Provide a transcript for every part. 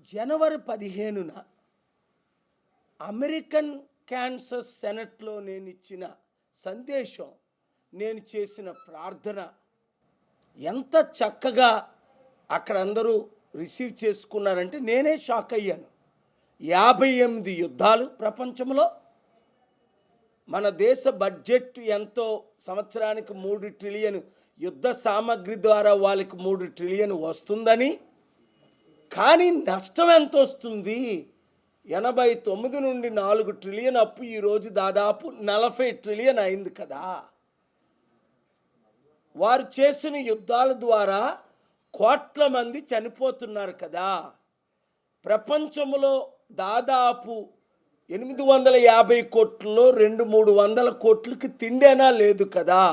జనవరి 15న American cancer సెనెట్లో నేను ఇచ్చిన సందేశం, నేను చేసిన ప్రార్థన ఎంత చక్కగా అక్కడ అందరూ రిసీవ్ చేసుకున్నారంటే నేనే షాక్ అయ్యాను. 58 యుద్ధాలు ప్రపంచంలో, మన దేశ బడ్జెట్ ఎంతో, సంవత్సరానికి 3 ట్రిలియన్ యుద్ధ సామగ్రి ద్వారా వాళ్ళకి 3 ట్రిలియన్ వస్తుందని, కానీ నష్టం ఎంత వస్తుంది? 89 నుండి 4 ట్రిలియన్ అప్పు ఈరోజు దాదాపు 40 ట్రిలియన్ అయింది కదా. వారు చేసిన యుద్ధాల ద్వారా కోట్ల మంది చనిపోతున్నారు కదా. ప్రపంచంలో దాదాపు 850 కోట్లలో 200-300 కోట్లకి తిండేనా లేదు కదా.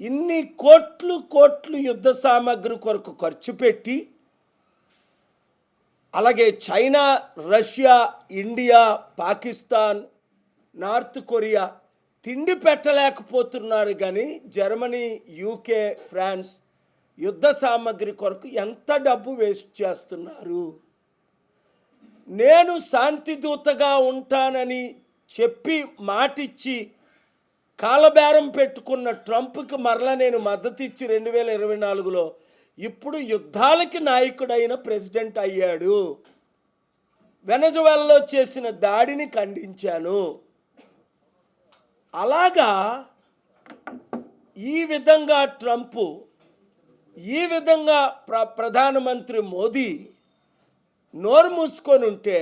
ఇన్ని కోట్లు యుద్ధ సామగ్రి కొరకు ఖర్చు పెట్టి, అలాగే China, Russia, India, Pakistan, north Korea తిండి పెట్టలేకపోతున్నారు. కానీ జర్మనీ, యూకే, ఫ్రాన్స్ యుద్ధ సామగ్రి కొరకు ఎంత డబ్బు వేస్ట్ చేస్తున్నారు. నేను శాంతి దూతగా ఉంటానని చెప్పి మాటిచ్చి కాలబేరం పెట్టుకున్న ట్రంప్కి మరలా నేను మద్దతు ఇచ్చి 2024లో ఇప్పుడు యుద్ధాలకి నాయకుడైన ప్రెసిడెంట్ అయ్యాడు. వెనజువెలాలో చేసిన దాడిని ఖండించాను. అలాగా ఈ విధంగా ట్రంప్, ఈ విధంగా ప్రధానమంత్రి మోదీ నోరు మూసుకొని ఉంటే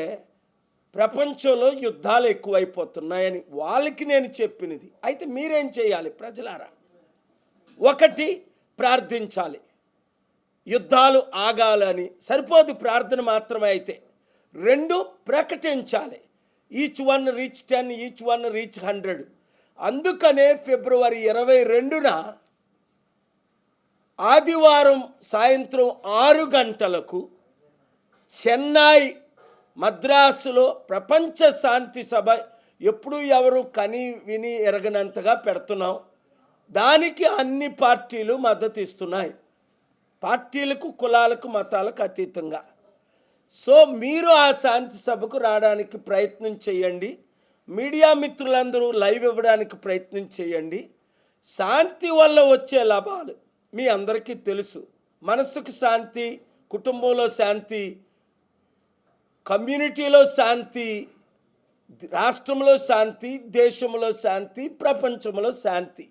ప్రపంచంలో యుద్ధాలు ఎక్కువైపోతున్నాయని వాళ్ళకి నేను చెప్పినది. అయితే మీరేం చేయాలి ప్రజలారా? 1, ప్రార్థించాలి. యుద్ధాలు ఆగాలని సరిపోదు ప్రార్థన మాత్రమే. అయితే 2, ప్రకటించాలి. Each one reach 10, each one reach 100. అందుకనే ఫిబ్రవరి 22న ఆదివారం సాయంత్రం 6 గంటలకు చెన్నై, మద్రాసులో ప్రపంచ శాంతి సభ ఎప్పుడు ఎవరు కని విని ఎరగనంతగా పెడుతున్నాం. దానికి అన్ని పార్టీలు మద్దతు ఇస్తున్నాయి, పార్టీలకు, కులాలకు, మతాలకు అతీతంగా. సో మీరు ఆ శాంతి సభకు రావడానికి ప్రయత్నం చేయండి. మీడియా మిత్రులందరూ లైవ్ ఇవ్వడానికి ప్రయత్నం చేయండి. శాంతి వల్ల వచ్చే లాభాలు మీ అందరికీ తెలుసు. మనసుకు శాంతి, కుటుంబంలో శాంతి, కమ్యూనిటీలో శాంతి, రాష్ట్రంలో శాంతి, దేశంలో శాంతి, ప్రపంచంలో శాంతి.